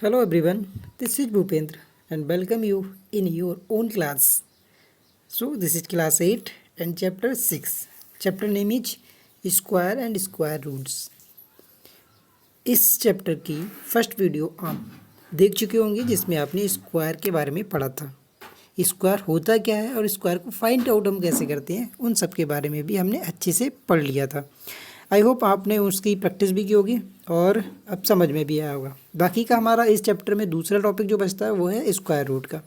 Hello everyone, this is Bhupendra and welcome you in your own class. So this is class 8 and chapter 6. Chapter name is Square and Square Roots. इस chapter की first video आप देख चुके होंगे जिसमें आपने square के बारे में पढ़ा था। स्क्वायर होता क्या है और स्क्वायर को फाइंड आउट हम कैसे करते हैं उन सब के बारे में भी हमने अच्छे से पढ़ लिया था। आई होप आपने उसकी प्रैक्टिस भी की होगी और अब समझ में भी आया होगा। बाकी का हमारा इस चैप्टर में दूसरा टॉपिक जो बचता है वो है स्क्वायर रूट का।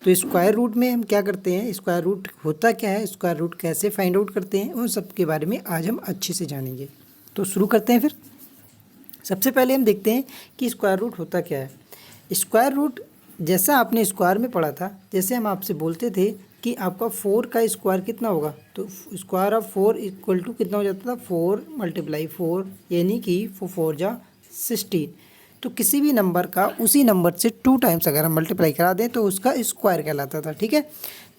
तो स्क्वायर रूट में हम क्या करते हैं, स्क्वायर रूट होता क्या है, स्क्वायर रूट कैसे फाइंड आउट करते हैं, उन सब के बारे में आज हम अच्छे से जानेंगे। तो शुरू करते हैं फिर। सबसे पहले हम देखते हैं कि स्क्वायर रूट होता क्या है। स्क्वायर रूट जैसा आपने स्क्वायर में पढ़ा था, जैसे हम आपसे बोलते थे कि आपका 4 का स्क्वायर कितना होगा, तो स्क्वायर ऑफ 4 इक्वल टू कितना हो जाता था 4 × 4 यानी कि 4 जा 16। तो किसी भी नंबर का उसी नंबर से 2 टाइम्स अगर हम मल्टीप्लाई करा दें तो उसका स्क्वायर कहलाता था। ठीक है,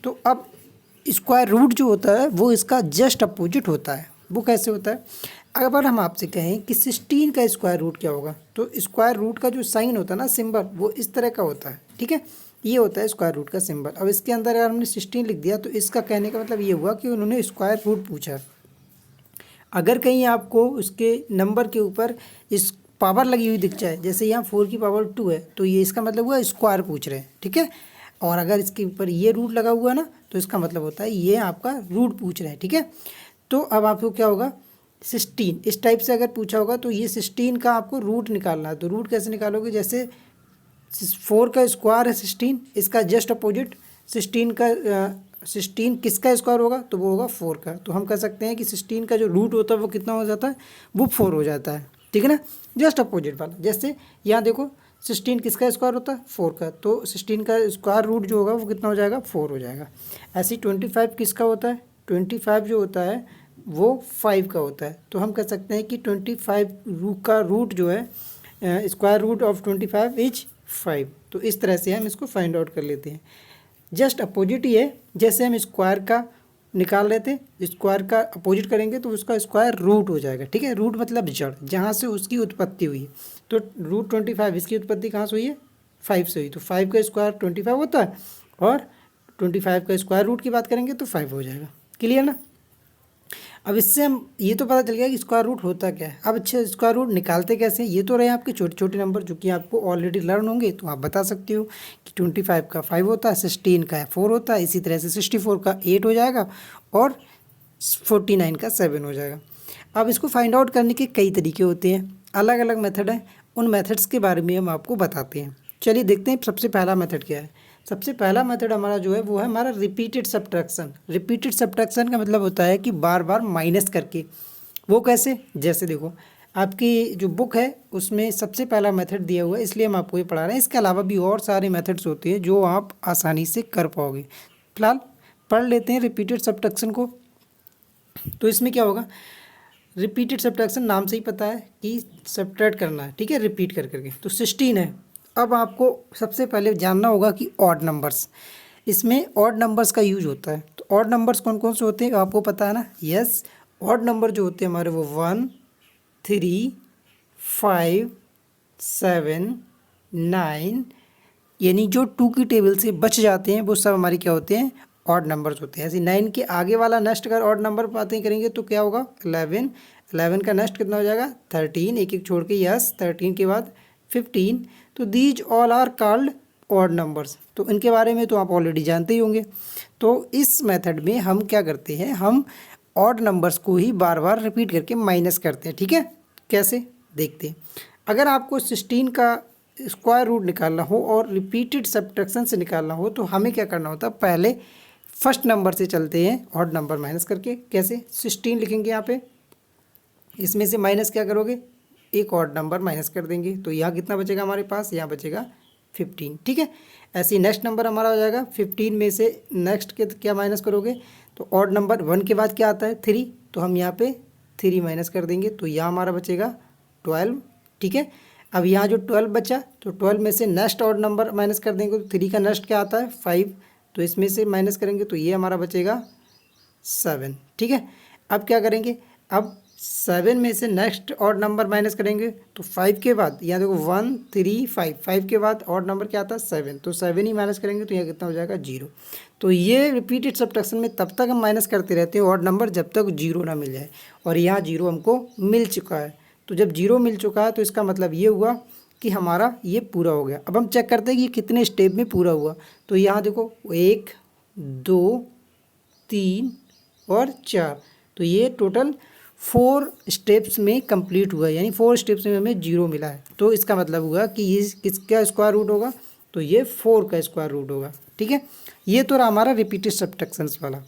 तो अब स्क्वायर रूट जो होता है वो इसका जस्ट अपोजिट होता है। वो कैसे होता है, अगर हम आपसे कहें कि 16 का स्क्वायर रूट क्या होगा, तो स्क्वायर रूट का जो साइन होता है ना, सिंबल, वो इस तरह का होता है। ठीक है, ये होता है स्क्वायर रूट का सिंबल। अब इसके अंदर अगर हमने 16 लिख दिया तो इसका कहने का मतलब ये हुआ कि उन्होंने स्क्वायर रूट पूछा। अगर कहीं आपको उसके नंबर के ऊपर इस पावर लगी हुई दिख जाए, जैसे यहाँ 4 की पावर 2 है, तो ये इसका मतलब हुआ स्क्वायर पूछ रहे हैं। ठीक है, और अगर इसके ऊपर ये रूट लगा हुआ ना, तो इसका मतलब होता है ये आपका रूट पूछ रहे हैं। ठीक है, तो अब आपको क्या होगा, 16 इस टाइप से अगर पूछा होगा तो ये 16 का आपको रूट निकालना है। तो रूट कैसे निकालोगे, जैसे 4 का स्क्वायर है 16, इसका जस्ट अपोजिट 16 किसका स्क्वायर होगा, तो वो होगा 4 का। तो हम कह सकते हैं कि 16 का जो रूट होता है वो कितना हो जाता है, वो 4 हो जाता है। ठीक है ना, जस्ट अपोजिट वाला। जैसे यहाँ देखो 16 किसका स्क्वायर होता है 4 का, तो 16 का स्क्वायर रूट जो होगा वो कितना हो जाएगा 4 हो जाएगा। ऐसे 25 किसका होता है, 25 जो होता है वो 5 का होता है। तो हम कह सकते हैं कि 25 रूट का रूट जो है, स्क्वायर रूट ऑफ 25 इज 5। तो इस तरह से हम इसको फाइंड आउट कर लेते हैं। जस्ट अपोजिट ही है, जैसे हम स्क्वायर का निकाल रहे थे, स्क्वायर का अपोजिट करेंगे तो उसका स्क्वायर रूट हो जाएगा। ठीक है, रूट मतलब जड़, जहाँ से उसकी उत्पत्ति हुई है। तो रूट 25 इसकी उत्पत्ति कहाँ से हुई है, 5 से हुई। तो 5 का स्क्वायर 25 होता है, और 25 का स्क्वायर रूट की बात करेंगे तो 5 हो जाएगा। क्लियर ना। अब इससे हम ये तो पता चल गया कि स्क्वायर रूट होता क्या है। अब अच्छा, स्क्वायर रूट निकालते कैसे हैं, ये तो रहे आपके छोटे छोटे नंबर जो कि आपको ऑलरेडी लर्न होंगे। तो आप बता सकते हो कि 25 का 5 होता है, 16 का 4 होता है, इसी तरह से 64 का 8 हो जाएगा, और 49 का 7 हो जाएगा। अब इसको फाइंड आउट करने के कई तरीके होते हैं, अलग अलग मेथड हैं। उन मेथड्स के बारे में हम आपको बताते हैं। चलिए देखते हैं सबसे पहला मेथड क्या है। सबसे पहला मेथड हमारा जो है वो है हमारा रिपीटेड सब्ट्रैक्शन। रिपीटेड सब्ट्रैक्शन का मतलब होता है कि बार बार माइनस करके। वो कैसे, जैसे देखो आपकी जो बुक है उसमें सबसे पहला मेथड दिया हुआ है, इसलिए हम आपको ये पढ़ा रहे हैं। इसके अलावा भी और सारे मेथड्स होते हैं जो आप आसानी से कर पाओगे। फिलहाल पढ़ लेते हैं रिपीटेड सब्ट्रैक्शन को। तो इसमें क्या होगा, रिपीटेड सब्ट्रैक्शन नाम से ही पता है कि सब्ट्रैक्ट करना है। ठीक है, रिपीट कर करके। तो 16 है। अब आपको सबसे पहले जानना होगा कि ऑड नंबर्स, इसमें ऑड नंबर्स का यूज होता है। तो ऑड नंबर्स कौन कौन से होते हैं आपको पता है ना। यस, ऑड नंबर जो होते हैं हमारे वो 1, 3, 5, 7, 9, यानी जो 2 की टेबल से बच जाते हैं वो सब हमारे क्या होते हैं, ऑड नंबर्स होते हैं। ऐसे 9 के आगे वाला नेक्स्ट अगर ऑड नंबर बातें करेंगे तो क्या होगा 11, 11 का नेक्स्ट कितना हो जाएगा 13, एक एक छोड़ के। यस, 13 के बाद 15। तो these all are called odd numbers. तो इनके बारे में तो आप ऑलरेडी जानते ही होंगे। तो इस मेथड में हम क्या करते हैं, हम ऑड नंबर्स को ही बार बार रिपीट करके माइनस करते हैं। ठीक है, कैसे देखते हैं। अगर आपको 16 का स्क्वायर रूट निकालना हो और रिपीटेड सब्ट्रैक्शन से निकालना हो तो हमें क्या करना होता है, पहले फर्स्ट नंबर से चलते हैं ऑड नंबर माइनस करके। कैसे, 16 लिखेंगे यहाँ पे, इसमें से माइनस क्या करोगे, एक ऑड नंबर माइनस कर देंगे। तो यहाँ कितना बचेगा हमारे पास, यहाँ बचेगा 15। ठीक है, ऐसे ही नेक्स्ट नंबर हमारा हो जाएगा 15 में से नेक्स्ट के क्या माइनस करोगे, तो ऑड नंबर 1 के बाद क्या आता है 3, तो हम यहाँ पे 3 माइनस कर देंगे। तो यहाँ हमारा बचेगा 12। ठीक है, अब यहाँ जो 12 बचा, तो 12 में से नेक्स्ट ऑड नंबर माइनस कर देंगे। तो 3 का नेक्स्ट क्या आता है 5, तो इसमें से माइनस करेंगे तो ये हमारा बचेगा 7। ठीक है, अब क्या करेंगे, अब 7 में से नेक्स्ट ऑड नंबर माइनस करेंगे तो 5 के बाद यहाँ देखो 1 3 5, 5 के बाद ऑड नंबर क्या आता है 7, तो 7 ही माइनस करेंगे तो यहाँ कितना हो जाएगा 0। तो ये रिपीटेड सब्ट्रैक्शन में तब तक हम माइनस करते रहते हैं ऑड नंबर जब तक 0 ना मिल जाए, और यहाँ 0 हमको मिल चुका है। तो जब 0 मिल चुका है तो इसका मतलब ये हुआ कि हमारा ये पूरा हो गया। अब हम चेक करते हैं कि कितने स्टेप में पूरा हुआ। तो यहाँ देखो 1 2 3 और 4, तो ये टोटल 4 स्टेप्स में कंप्लीट हुआ, यानी 4 स्टेप्स में हमें 0 मिला है। तो इसका मतलब हुआ कि ये किसका स्क्वायर रूट होगा, तो ये 4 का स्क्वायर रूट होगा। ठीक है, ये तो रहा हमारा रिपीटेड सब्ट्रैक्शंस वाला।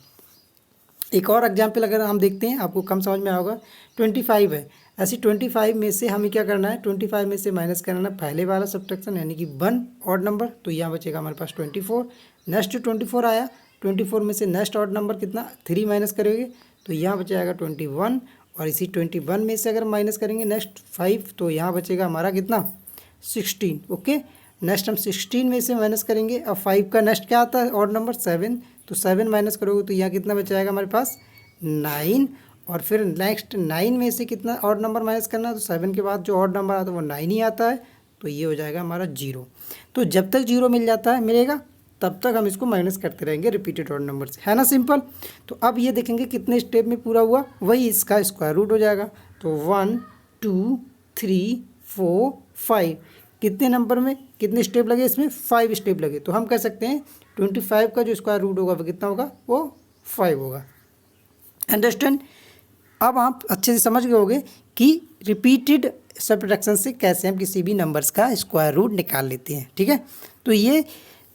एक और एग्जाम्पल अगर हम देखते हैं, आपको कम समझ में आएगा। 25 है, ऐसे 25 में से हमें क्या करना है, 25 में से माइनस करना है पहले वाला सब्ट्रैक्शन यानी कि 1 ऑड नंबर, तो यहाँ बचेगा हमारे पास 24। नेक्स्ट 24 आया, 24 में से नेक्स्ट ऑड नंबर कितना 3 माइनस करोगे तो यहाँ बचेगा 21, और इसी 21 में से अगर माइनस करेंगे नेक्स्ट 5 तो यहाँ बचेगा हमारा कितना 16। ओके, नेक्स्ट हम 16 में से माइनस करेंगे। अब 5 का नेक्स्ट क्या आता है ऑड नंबर 7, तो 7 माइनस करोगे तो यहाँ कितना बच जाएगा हमारे पास 9, और फिर नेक्स्ट 9 में से कितना ऑड नंबर माइनस करना है, तो 7 के बाद जो ऑड नंबर आता है वो 9 ही आता है, तो ये हो जाएगा हमारा 0। तो जब तक 0 मिल जाता है मिलेगा तब तक हम इसको माइनस करते रहेंगे रिपीटेड ऑड नंबर से, है ना सिंपल। तो अब ये देखेंगे कितने स्टेप में पूरा हुआ, वही इसका स्क्वायर रूट हो जाएगा। तो 1 2 3 4 5, कितने नंबर में कितने स्टेप लगे, इसमें 5 स्टेप लगे। तो हम कह सकते हैं 25 का जो स्क्वायर रूट होगा वो कितना होगा, वो 5 होगा। अंडरस्टैंड। अब आप अच्छे से समझ गए होंगे कि रिपीटेड सब्ट्रैक्शन से कैसे हम किसी भी नंबर्स का स्क्वायर रूट निकाल लेते हैं। ठीक है, तो ये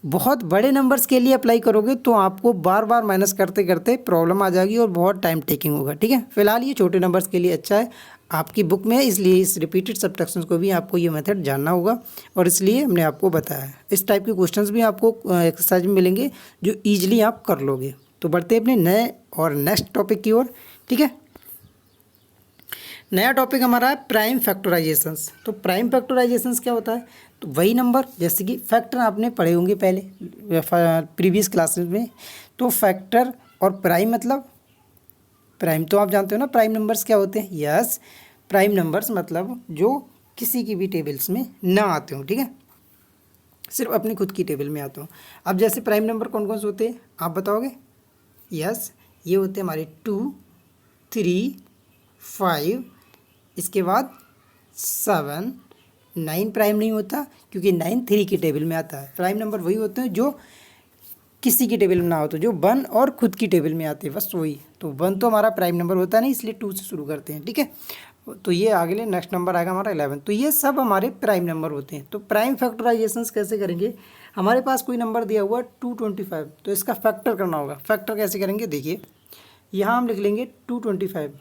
बहुत बड़े नंबर्स के लिए अप्लाई करोगे तो आपको बार बार माइनस करते करते प्रॉब्लम आ जाएगी और बहुत टाइम टेकिंग होगा। ठीक है, फिलहाल ये छोटे नंबर्स के लिए अच्छा है, आपकी बुक में है, इसलिए इस रिपीटेड सब्ट्रैक्शन को भी आपको ये मेथड जानना होगा, और इसलिए हमने आपको बताया। इस टाइप के क्वेश्चंस भी आपको एक्सरसाइज में मिलेंगे जो ईजिली आप कर लोगे। तो बढ़ते हैं अपने नए और नेक्स्ट टॉपिक की ओर। ठीक है, नया टॉपिक हमारा है प्राइम फैक्टराइजेशंस। तो प्राइम फैक्टराइजेशंस क्या होता है, तो वही नंबर जैसे कि फैक्टर आपने पढ़े होंगे पहले प्रीवियस क्लासेस में। तो फैक्टर और प्राइम मतलब, प्राइम तो आप जानते हो ना प्राइम नंबर्स क्या होते हैं। यस, प्राइम नंबर्स मतलब जो किसी की भी टेबल्स में ना आते हो। ठीक है, सिर्फ अपनी खुद की टेबल में आते हो। अब जैसे प्राइम नंबर कौन कौन से होते हैं आप बताओगे। यस, ये होते हैं हमारे 2 3 5, इसके बाद 7 9 प्राइम नहीं होता क्योंकि 9 3 की टेबल में आता है। प्राइम नंबर वही होते हैं जो किसी की टेबल में ना हो, तो जो 1 और खुद की टेबल में आते हैं, बस वही। तो 1 तो हमारा प्राइम नंबर होता नहीं, इसलिए 2 से शुरू करते हैं। ठीक है, तो ये अगले नेक्स्ट नंबर आएगा हमारा 11। तो ये सब हमारे प्राइम नंबर होते हैं। तो प्राइम फैक्टराइजेशंस कैसे करेंगे, हमारे पास कोई नंबर दिया हुआ 225, तो इसका फैक्टर करना होगा। फैक्टर कैसे करेंगे, देखिए यहाँ हम लिख लेंगे 225।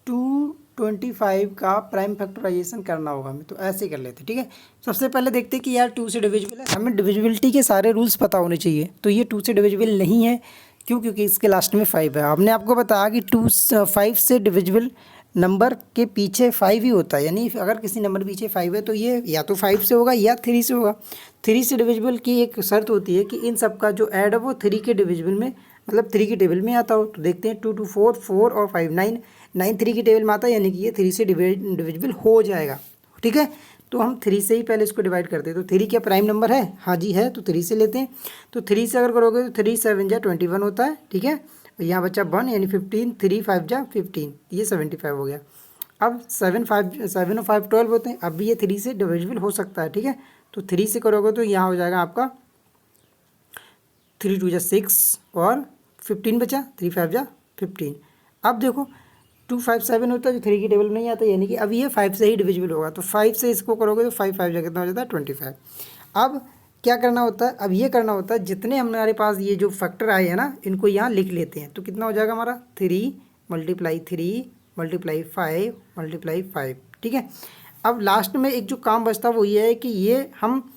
225 का प्राइम फैक्टराइजेशन करना होगा हमें, तो ऐसे कर लेते हैं। ठीक है, सबसे पहले देखते हैं कि यार 2 से डिविजिबल है, हमें डिविजिबिलिटी के सारे रूल्स पता होने चाहिए। तो ये 2 से डिविजिबल नहीं है, क्यों, क्योंकि इसके लास्ट में 5 है। हमने आपको बताया कि 5 से डिविजिबल नंबर के पीछे 5 ही होता है, यानी अगर किसी नंबर पीछे 5 है तो ये या तो 5 से होगा या 3 से होगा। 3 से डिविजिबल की एक शर्त होती है कि इन सब का जो ऐड है वो 3 के डिविजिबल में, मतलब 3 की टेबल में आता हो। तो देखते हैं 2 2 4 4 और 5 9, 9 3 की टेबल में आता है, यानी कि ये 3 से डिविजिबल हो जाएगा। ठीक है, तो हम 3 से ही पहले इसको डिवाइड करते हैं। तो 3 क्या प्राइम नंबर है, हाँ जी है, तो 3 से लेते हैं। तो 3 से अगर करोगे तो 3 7 जा 21 होता है। ठीक है, यहाँ बचा 1 यानी 15, 3 5 जा 15, ये 75 हो गया। अब 7 और 5 12 होते हैं। अब भी ये 3 से डिविजिबल हो सकता है। ठीक है, तो 3 से करोगे तो यहाँ हो जाएगा आपका 3 2 जा 6 और 15 बचा, 3 5 जा 15। अब देखो 2 5 7 होता है जो 3 की टेबल में नहीं आता, यानी कि अब ये 5 से ही डिविजिबल होगा। तो 5 से इसको करोगे तो 5 5 जा कितना हो जाता है 25। अब क्या करना होता है, अब ये करना होता है जितने हमारे पास ये जो फैक्टर आए हैं ना, इनको यहाँ लिख लेते हैं। तो कितना हो जाएगा हमारा 3 × 3 × 5 × 5। ठीक है, अब लास्ट में एक जो काम बचता है वो ये है कि ये हम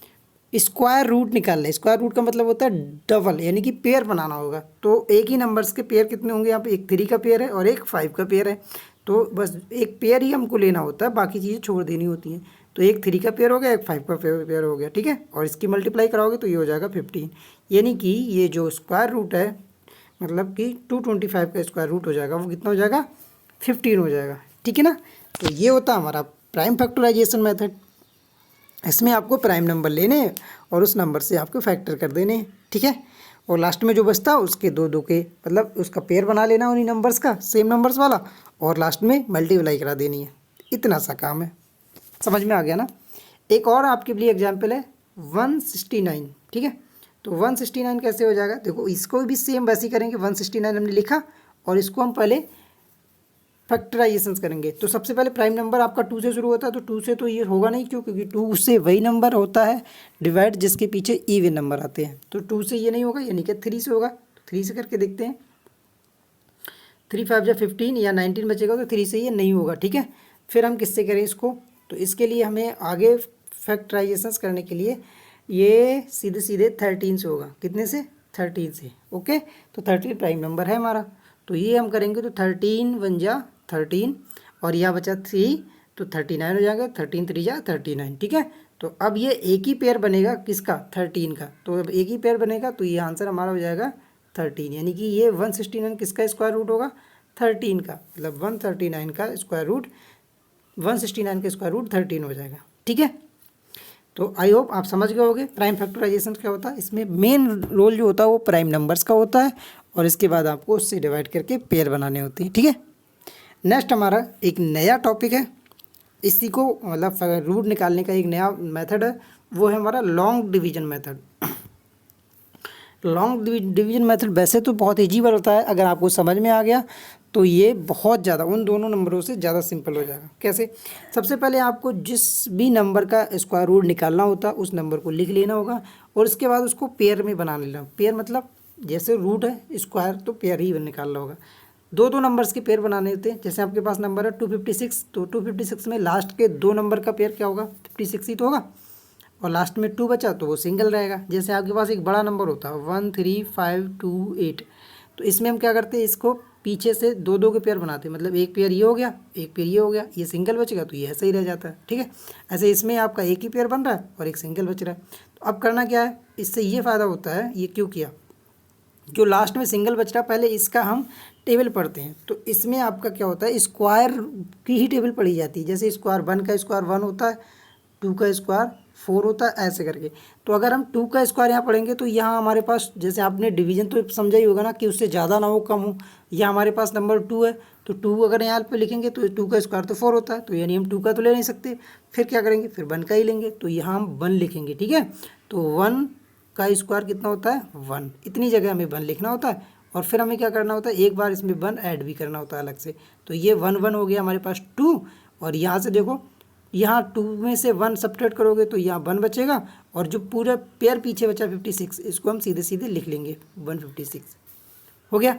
स्क्वायर रूट निकाल लें। स्क्वायर रूट का मतलब होता है डबल, यानी कि पेयर बनाना होगा। तो एक ही नंबर्स के पेयर कितने होंगे यहाँ पे, एक 3 का पेयर है और एक 5 का पेयर है। तो बस एक पेयर ही हमको लेना होता है, बाकी चीज़ें छोड़ देनी होती हैं। तो एक 3 का पेयर हो गया, एक 5 का पेयर हो गया। ठीक है, और इसकी मल्टीप्लाई कराओगे तो ये हो जाएगा 15, यानी कि ये जो स्क्वायर रूट है मतलब कि 225 का स्क्वायर रूट हो जाएगा, वो कितना हो जाएगा 15 हो जाएगा, ठीक है ना। तो ये होता है हमारा प्राइम फैक्टराइजेशन मेथड। इसमें आपको प्राइम नंबर लेने हैं और उस नंबर से आपको फैक्टर कर देने हैं, ठीक है। और लास्ट में जो बचता है उसके दो दो के मतलब उसका पेयर बना लेना उन्हीं नंबर्स का, सेम नंबर्स वाला, और लास्ट में मल्टीप्लाई करा देनी है। इतना सा काम है, समझ में आ गया ना। एक और आपके लिए एग्जाम्पल है 169, ठीक है। तो 169 कैसे हो जाएगा, देखो इसको भी सेम वैसे ही करेंगे। 169 हमने लिखा और इसको हम पहले फैक्टराइजेशन करेंगे। तो सबसे पहले प्राइम नंबर आपका 2 से शुरू होता है, तो 2 से तो ये होगा नहीं, क्यों, क्योंकि 2 से वही नंबर होता है डिवाइड जिसके पीछे इवन नंबर आते हैं। तो 2 से ये नहीं होगा, यानी कि 3 से होगा। 3 से करके देखते हैं, 3 5 या 15 या 19 बचेगा, तो 3 से ये नहीं होगा, ठीक है। फिर हम किससे करें इसको, तो इसके लिए हमें आगे फैक्टराइजेशन करने के लिए ये सीधे सीधे 13 से होगा। कितने से, 13 से, ओके। तो 13 प्राइम नंबर है हमारा, तो ये हम करेंगे तो 13 1 जा 13 और यह बचा 3, तो 39 हो जाएगा। 13 3 जा 39, ठीक है। तो अब ये एक ही पेयर बनेगा किसका, 13 का। तो अब एक ही पेयर बनेगा तो ये आंसर हमारा हो जाएगा 13, यानी कि ये 169 किसका स्क्वायर रूट होगा, 13 का। मतलब 139 का स्क्वायर रूट 169 का स्क्वायर रूट 13 हो जाएगा, ठीक है। तो आई होप आप समझ गए होगे प्राइम फैक्टराइजेशन क्या होता है। इसमें मेन रोल जो होता है वो प्राइम नंबर्स का होता है और इसके बाद आपको उससे डिवाइड करके पेयर बनाने होते हैं, ठीक है। नेक्स्ट हमारा एक नया टॉपिक है, इसी को मतलब रूट निकालने का एक नया मेथड है, वो है हमारा long division method. Long division method वैसे तो बहुत ईजी होता है, अगर आपको समझ में आ गया तो ये बहुत ज़्यादा उन दोनों नंबरों से ज़्यादा सिंपल हो जाएगा। कैसे, सबसे पहले आपको जिस भी नंबर का स्क्वायर रूट निकालना होता है उस नंबर को लिख लेना होगा और उसके बाद उसको पेयर में बना लेना। पेयर मतलब जैसे रूट है स्क्वायर, तो पेयर ही निकालना होगा। दो दो नंबर्स के पेयर बनाने होते हैं। जैसे आपके पास नंबर है 256, तो 256 में लास्ट के दो नंबर का पेयर क्या होगा, 56 ही तो होगा, और लास्ट में 2 बचा तो वो सिंगल रहेगा। जैसे आपके पास एक बड़ा नंबर होता है 1 3 5 2 8, तो इसमें हम क्या करते हैं, इसको पीछे से दो दो के पेयर बनाते हैं। मतलब एक पेयर ये हो गया, एक पेयर ये हो गया, ये सिंगल बचेगा तो ये ऐसा ही रह जाता है, ठीक है। ऐसे इसमें आपका एक ही पेयर बन रहा है और एक सिंगल बच रहा है। तो अब करना क्या है, इससे ये फ़ायदा होता है, ये क्यों किया, जो लास्ट में सिंगल बच रहा है पहले इसका हम टेबल पढ़ते हैं। तो इसमें आपका क्या होता है, स्क्वायर की ही टेबल पढ़ी जाती है। जैसे स्क्वायर 1 का स्क्वायर 1 होता है, 2 का स्क्वायर 4 होता है, ऐसे करके। तो अगर हम 2 का स्क्वायर यहाँ पढ़ेंगे तो यहाँ हमारे पास, जैसे आपने डिवीजन तो समझा ही होगा ना, कि उससे ज़्यादा ना हो कम हो। या हमारे पास नंबर 2 है, तो 2 अगर यहाँ पे लिखेंगे तो 2 का स्क्वायर तो 4 होता है, तो यानी हम 2 का तो ले नहीं सकते। फिर क्या करेंगे, फिर 1 का ही लेंगे, तो यहाँ हम 1 लिखेंगे, ठीक है। तो 1 का स्क्वायर कितना होता है, 1। इतनी जगह हमें 1 लिखना होता है और फिर हमें क्या करना होता है, एक बार इसमें 1 ऐड भी करना होता है अलग से। तो ये 1 1 हो गया हमारे पास 2, और यहाँ से देखो, यहाँ 2 में से 1 सब्ट्रैक्ट करोगे तो यहाँ 1 बचेगा, और जो पूरा पेयर पीछे बचा 56, इसको हम सीधे सीधे लिख लेंगे 156 हो गया।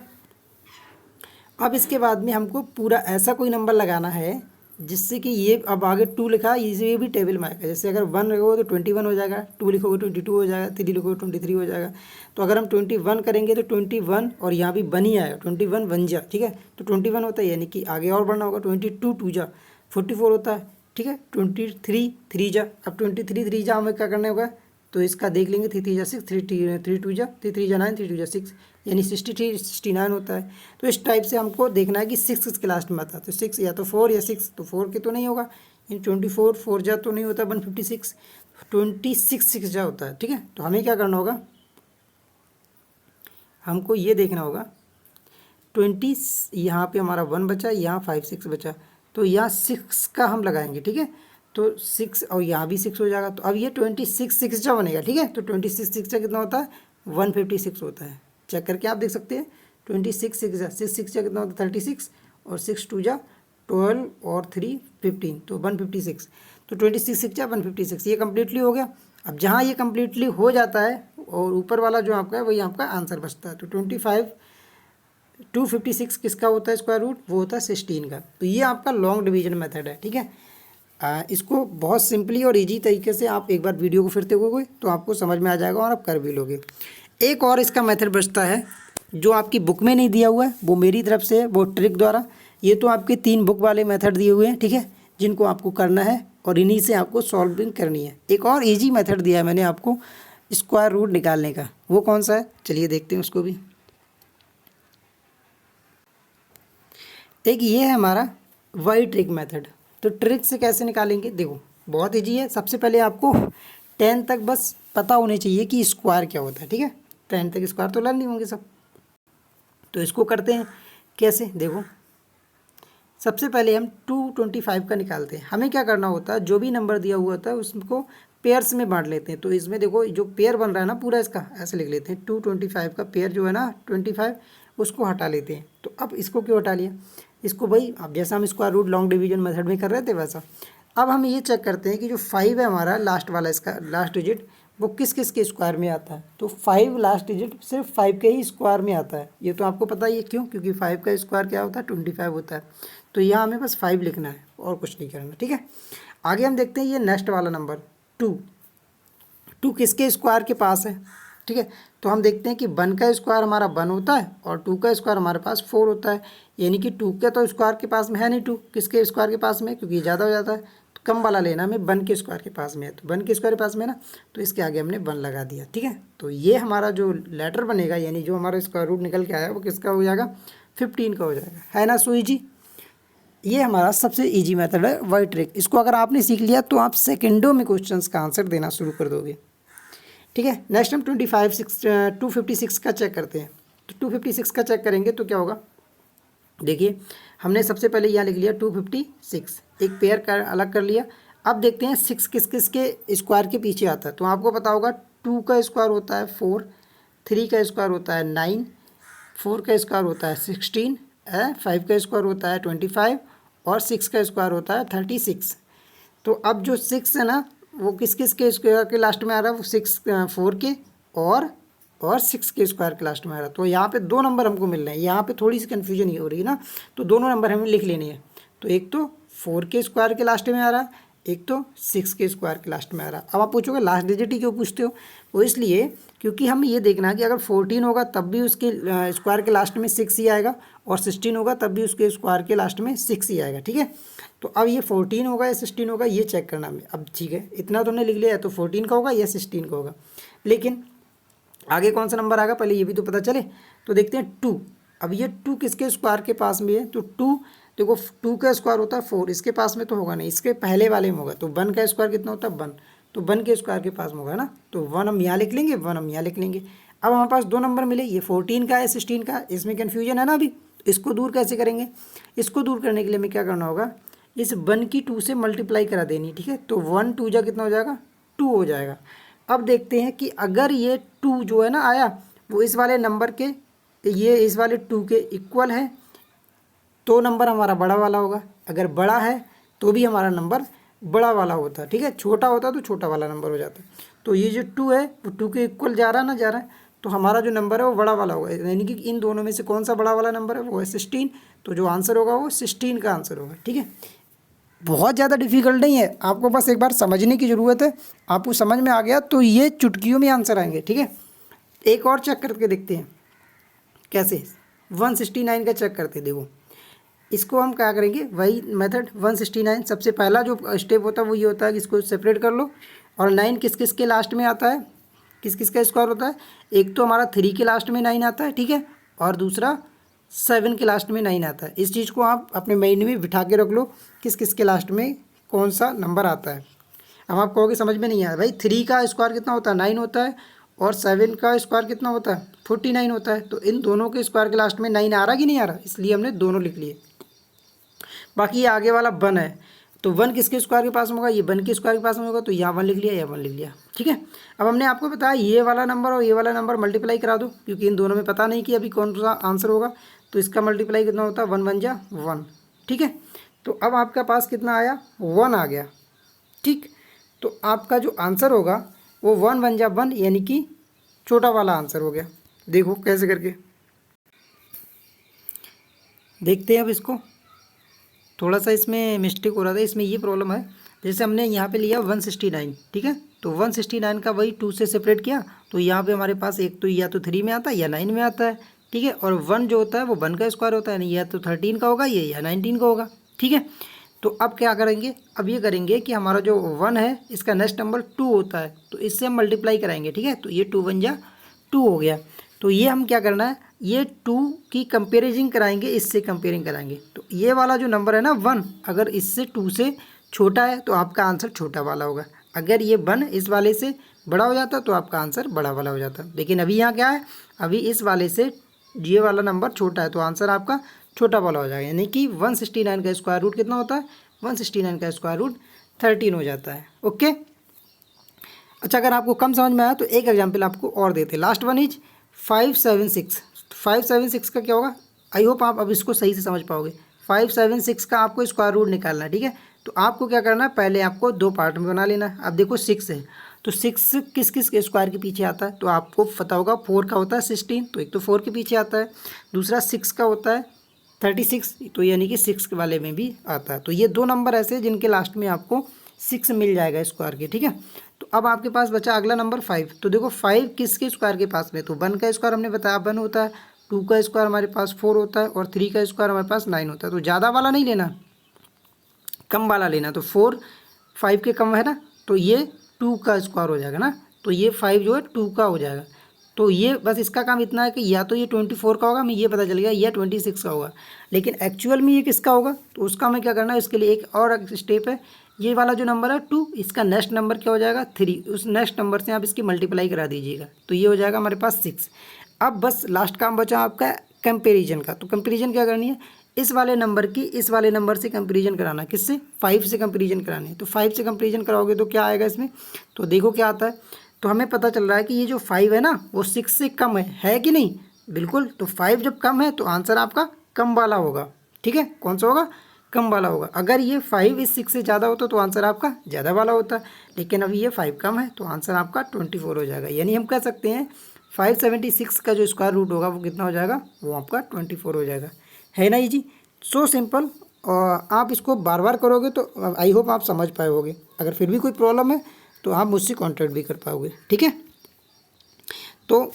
अब इसके बाद में हमको पूरा ऐसा कोई नंबर लगाना है जिससे कि ये, अब आगे 2 लिखा है, ये भी टेबल में आएगा। जैसे अगर 1 लिखोगे तो 21 हो जाएगा, 2 लिखोगे 22 हो जाएगा, 3 लिखोगे 23 हो जाएगा। तो अगर हम 21 करेंगे तो 21 और यहाँ भी 1 ही आएगा, 21 1 जा, ठीक है। तो 21 होता है, यानी कि आगे और बढ़ना होगा। 22 2 जा 44 होता है, ठीक है। 23 3 जा, अब 23 3 जा हमें क्या करना होगा, तो इसका देख लेंगे। 3 3 जा 6, 3 2 जा 3 3 जा 9, 3 2 जा 6, यानी 63 69 होता है। तो इस टाइप से हमको देखना है कि 6 किसके लास्ट में आता है। तो 6 या तो 4 या 6, तो 4 के तो नहीं होगा, यानी 24 4 जा तो नहीं होता 156, 26 6 जा होता है, ठीक है। तो हमें क्या करना होगा, हमको ये देखना होगा 20, यहाँ पे हमारा 1 बचा, यहाँ 5 6 बचा, तो यहाँ 6 का हम लगाएंगे, ठीक है। तो 6 और यहाँ भी 6 हो जाएगा। तो अब ये 26 6 जा बनेगा, ठीक है। तो 26 6 जा कितना होता है, 156 होता है। चेक करके आप देख सकते हैं, 26 6 जा 6 जा कितना होता है 36, और 6 2 जा 12 और 3 15, तो 156। तो 26 6 जा 156, ये कम्प्लीटली हो गया। अब जहाँ ये कम्प्लीटली हो जाता है और ऊपर वाला जो आपका है वही आपका आंसर बचता है। तो 256 किसका होता है स्क्वायर रूट, वो होता है 16 का। तो ये आपका लॉन्ग डिवीजन मेथड है, ठीक है। इसको बहुत सिंपली और इजी तरीके से आप एक बार वीडियो को फिर देखोगे तो आपको समझ में आ जाएगा और आप कर भी लोगे। एक और इसका मेथड बचता है जो आपकी बुक में नहीं दिया हुआ है, वो मेरी तरफ से है, वो ट्रिक द्वारा। ये तो आपके 3 बुक वाले मेथड दिए हुए हैं, ठीक है, जिनको आपको करना है और इन्हीं से आपको सॉल्विंग करनी है। एक और ईजी मेथड दिया है मैंने आपको स्क्वायर रूट निकालने का, वो कौन सा है, चलिए देखते हैं उसको भी। एक ये है हमारा वाई ट्रिक मेथड। तो ट्रिक से कैसे निकालेंगे, देखो बहुत ईजी है। सबसे पहले आपको 10 तक बस पता होने चाहिए कि स्क्वायर क्या होता है, ठीक है। 10 तक स्क्वायर तो लर्न नहीं होंगे सब। तो इसको करते हैं कैसे, देखो सबसे पहले हम 225 का निकालते हैं। हमें क्या करना होता है, जो भी नंबर दिया हुआ होता है उसको पेयर्स में बांट लेते हैं। तो इसमें देखो जो पेयर बन रहा है ना पूरा, इसका ऐसे लिख लेते हैं 225 का पेयर जो है ना 25, उसको हटा लेते हैं। तो अब इसको क्यों हटा लिया, इसको भाई अब जैसा हम square root long division method में कर रहे थे वैसा। अब हम ये चेक करते हैं कि जो 5 है हमारा लास्ट वाला, इसका लास्ट डिजिट वो किस किस के स्क्वायर में आता है। तो 5 लास्ट डिजिट सिर्फ 5 के ही स्क्वायर में आता है। ये तो आपको पता ही है, क्यों, क्योंकि 5 का स्क्वायर क्या होता है 25 होता है। तो यहाँ हमें बस 5 लिखना है और कुछ नहीं करना, ठीक है। आगे हम देखते हैं ये नेक्स्ट वाला नंबर 2 किसके स्क्वायर के पास है, ठीक है। तो हम देखते हैं कि 1 का स्क्वायर हमारा 1 होता है और 2 का स्क्वायर हमारे पास 4 होता है। यानी कि 2 के तो स्क्वायर के पास में है नहीं, 2 किसके स्क्वायर के पास में, क्योंकि ज़्यादा हो जाता है। तो कम वाला लेना हमें 1 के स्क्वायर के पास में है। तो 1 के स्क्वायर के पास में ना, तो इसके आगे हमने 1 लगा दिया, ठीक है। तो ये हमारा जो लेटर बनेगा, यानी जो हमारा स्क्वायर रूट निकल के आया वो किसका हो जाएगा, 15 का हो जाएगा, है ना। सो ईजी, ये हमारा सबसे इजी मेथड है वाई ट्रिक। इसको अगर आपने सीख लिया तो आप सेकंडों में क्वेश्चंस का आंसर देना शुरू कर दोगे, ठीक है। नेक्स्ट हम 256 का चेक करते हैं। तो 256 का चेक करेंगे तो क्या होगा, देखिए हमने सबसे पहले यहाँ लिख लिया 256, एक पेयर कर अलग कर लिया। अब देखते हैं 6 किस किस के स्क्वायर के पीछे आता है। तो आपको पता होगा 2 का स्क्वायर होता है 4, 3 का स्क्वायर होता है 9, 4 का स्क्वायर होता है 16, 5 का स्क्वायर होता है 25 और 6 का स्क्वायर होता है 36। तो अब जो 6 है ना वो किस किस के स्क्वायर के लास्ट में आ रहा है, वो 4 के और 6 के स्क्वायर के लास्ट में आ रहा है। तो यहाँ पे 2 नंबर हमको मिल रहे हैं, यहाँ पे थोड़ी सी कन्फ्यूजन ही हो रही है ना। तो दोनों नंबर हमें लिख लेने हैं। तो एक तो 4 के स्क्वायर के लास्ट में आ रहा है, एक तो 6 के स्क्वायर के लास्ट में आ रहा है। अब आप पूछोगे लास्ट डिजिट ही क्यों पूछते हो, वो इसलिए क्योंकि हम ये देखना है कि अगर 14 होगा तब भी उसके स्क्वायर के लास्ट में 6 ही आएगा, और 16 होगा तब भी उसके स्क्वायर के लास्ट में 6 ही आएगा, ठीक है। तो अब ये 14 होगा या 16 होगा ये चेक करना हमें। अब ठीक है, इतना तो हमने लिख लिया है, तो 14 का होगा या 16 का होगा, लेकिन आगे कौन सा नंबर आएगा पहले ये भी तो पता चले। तो देखते हैं 2, अब ये 2 किसके स्क्वायर के पास में है। तो 2 देखो 2 का स्क्वायर होता है 4, इसके पास में तो होगा नहीं, इसके पहले वाले में होगा। तो 1 का स्क्वायर कितना होता है 1, तो 1 के स्क्वायर के पास में होगा ना। तो 1 हम यहाँ लिख लेंगे, 1 हम यहाँ लिख लेंगे। अब हमारे पास 2 नंबर मिले, ये 14 का है 16 का, इसमें कन्फ्यूजन है ना अभी। इसको दूर कैसे करेंगे, इसको दूर करने के लिए हमें क्या करना होगा, इस 1 की 2 से मल्टीप्लाई करा देनी, ठीक है। तो 1 2 जा कितना हो जाएगा 2 हो जाएगा। अब देखते हैं कि अगर ये 2 जो है ना आया वो इस वाले नंबर के, ये इस वाले 2 के इक्वल है तो नंबर हमारा बड़ा वाला होगा। अगर बड़ा है तो भी हमारा नंबर बड़ा वाला होता है, ठीक है। छोटा होता तो छोटा वाला नंबर हो जाता है। तो ये जो 2 है वो 2 के इक्वल जा रहा है ना, जा रहा है, तो हमारा जो नंबर है वो बड़ा वाला होगा। यानी कि इन दोनों में से कौन सा बड़ा वाला नंबर है, वो है 16। तो जो आंसर होगा वो 16 का आंसर होगा, ठीक है। बहुत ज़्यादा डिफिकल्ट नहीं है, आपको बस एक बार समझने की ज़रूरत है। आपको समझ में आ गया तो ये चुटकियों में आंसर आएंगे, ठीक है। एक और चेक करके देखते हैं कैसे, 169 का चेक करते हैं। देखो इसको हम क्या करेंगे, वही मेथड 169। सबसे पहला जो स्टेप होता है वो ये होता है कि इसको सेपरेट कर लो। और 9 किस किस के लास्ट में आता है, किस किस का स्क्वायर होता है, एक तो हमारा 3 के लास्ट में 9 आता है, ठीक है, और दूसरा 7 के लास्ट में 9 आता है। इस चीज़ को आप अपने माइंड में बिठा के रख लो, किस किस के लास्ट में कौन सा नंबर आता है। अब आप कहोगे समझ में नहीं आया, भाई 3 का स्क्वायर कितना होता है 9 होता है, और 7 का स्क्वायर कितना होता है 49 होता है। तो इन दोनों के स्क्वायर के लास्ट में 9 आ रहा कि नहीं आ रहा, इसलिए हमने दोनों लिख लिए। बाकी ये आगे वाला 1 है, तो 1 किसके स्क्वायर के पास में होगा, ये 1 के स्क्वायर के पास में होगा, तो यहाँ 1 लिख लिया, यहाँ 1 लिख लिया, ठीक है। अब हमने आपको बताया ये वाला नंबर और ये वाला नंबर मल्टीप्लाई करा दो, क्योंकि इन दोनों में पता नहीं कि अभी कौन सा आंसर होगा। तो इसका मल्टीप्लाई कितना होता है 1 1 जा 1, ठीक है। तो अब आपके पास कितना आया 1 आ गया, ठीक। तो आपका जो आंसर होगा वो 1 1 जा 1, यानी कि छोटा वाला आंसर हो गया। देखो कैसे करके देखते हैं। अब इसको थोड़ा सा इसमें मिस्टेक हो रहा था, इसमें ये प्रॉब्लम है। जैसे हमने यहाँ पे लिया 169, ठीक है, तो 169 का वही 2 से सेपरेट किया, तो यहाँ पे हमारे पास एक तो या तो 3 में आता है या 9 में आता है, ठीक है। और 1 जो होता है वो 1 का स्क्वायर होता है, या तो 13 का होगा ये या 19 का होगा, ठीक है। तो अब क्या करेंगे, अब ये करेंगे कि हमारा जो 1 है इसका नेक्स्ट नंबर 2 होता है, तो इससे हम मल्टीप्लाई कराएंगे, ठीक है। तो ये 2 1 जा 2 हो गया। तो ये हम क्या करना है, ये 2 की कंपेरिजन कराएंगे, इससे कंपेयरिंग कराएंगे। तो ये वाला जो नंबर है ना 1, अगर इससे 2 से छोटा है तो आपका आंसर छोटा वाला होगा। अगर ये 1 इस वाले से बड़ा हो जाता तो आपका आंसर बड़ा वाला हो जाता। लेकिन अभी यहाँ क्या है, अभी इस वाले से ये वाला नंबर छोटा है तो आंसर आपका छोटा वाला हो जाएगा। यानी कि 169 का स्क्वायर रूट कितना होता है, 169 का स्क्वायर रूट 13 हो जाता है। ओके। अच्छा, अगर आपको कम समझ में आया तो एक एग्जाम्पल आपको और देते हैं। Last one is 576। 576 का क्या होगा, आई होप आप अब इसको सही से समझ पाओगे। 576 का आपको स्क्वायर रूट निकालना है, ठीक है। तो आपको क्या करना है, पहले आपको 2 पार्ट में बना लेना है। अब देखो 6 है तो 6 किस किस के स्क्वायर के पीछे आता है, तो आपको पता होगा 4 का होता है 16, तो एक तो 4 के पीछे आता है। दूसरा 6 का होता है 36, तो यानी कि 6 वाले में भी आता है। तो ये 2 नंबर ऐसे हैं जिनके लास्ट में आपको 6 मिल जाएगा स्क्वायर के, ठीक है। तो अब आपके पास बचा अगला नंबर 5। तो देखो 5 किसके स्क्वायर के पास में, तो 1 का स्क्वायर हमने बताया 1 होता है, 2 का स्क्वायर हमारे पास 4 होता है, और 3 का स्क्वायर हमारे पास 9 होता है। तो ज़्यादा वाला नहीं लेना, कम वाला लेना। तो 4 5 के कम है ना, तो ये 2 का स्क्वायर हो जाएगा ना, तो ये 5 जो है 2 का हो जाएगा। तो ये बस इसका काम इतना है कि या तो ये 24 का होगा, हमें ये पता चल गया, या 26 का होगा। लेकिन एक्चुअल में ये किसका होगा, तो उसका हमें क्या करना है, इसके लिए एक और स्टेप है। ये वाला जो नंबर है 2, इसका नेक्स्ट नंबर क्या हो जाएगा 3, उस नेक्स्ट नंबर से आप इसकी मल्टीप्लाई करा दीजिएगा, तो ये हो जाएगा हमारे पास 6। अब बस लास्ट काम बचा आपका कंपेरिजन का। तो कंपेरिजन क्या करनी है, इस वाले नंबर की इस वाले नंबर से कंपेरिजन कराना। किससे, 5 से कंपेरिजन करानी है। तो 5 से कंपेरिजन कराओगे तो क्या आएगा इसमें, तो देखो क्या आता है। तो हमें पता चल रहा है कि ये जो 5 है ना वो 6 से कम है कि नहीं, बिल्कुल। तो 5 जब कम है तो आंसर आपका कम वाला होगा, ठीक है। कौन सा होगा, कम वाला होगा। अगर ये 5 इस 6 से ज़्यादा होता तो आंसर आपका ज़्यादा वाला होता, लेकिन अभी ये 5 कम है तो आंसर आपका 24 हो जाएगा। यानी हम कह सकते हैं 576 का जो स्क्वायर रूट होगा वो कितना हो जाएगा, वो आपका 24 हो जाएगा। है ना जी, सो सिंपल। और आप इसको बार बार करोगे तो आई होप आप समझ पाए होगे। अगर फिर भी कोई प्रॉब्लम है तो आप मुझसे कांटेक्ट भी कर पाओगे, ठीक है। तो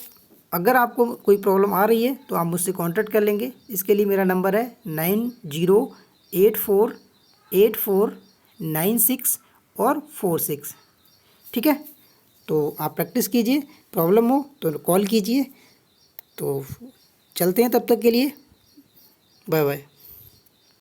अगर आपको कोई प्रॉब्लम आ रही है तो आप मुझसे कांटेक्ट कर लेंगे। इसके लिए मेरा नंबर है 90848496 और 46, ठीक है। तो आप प्रैक्टिस कीजिए, प्रॉब्लम हो तो कॉल कीजिए। तो चलते हैं, तब तक के लिए बाय बाय।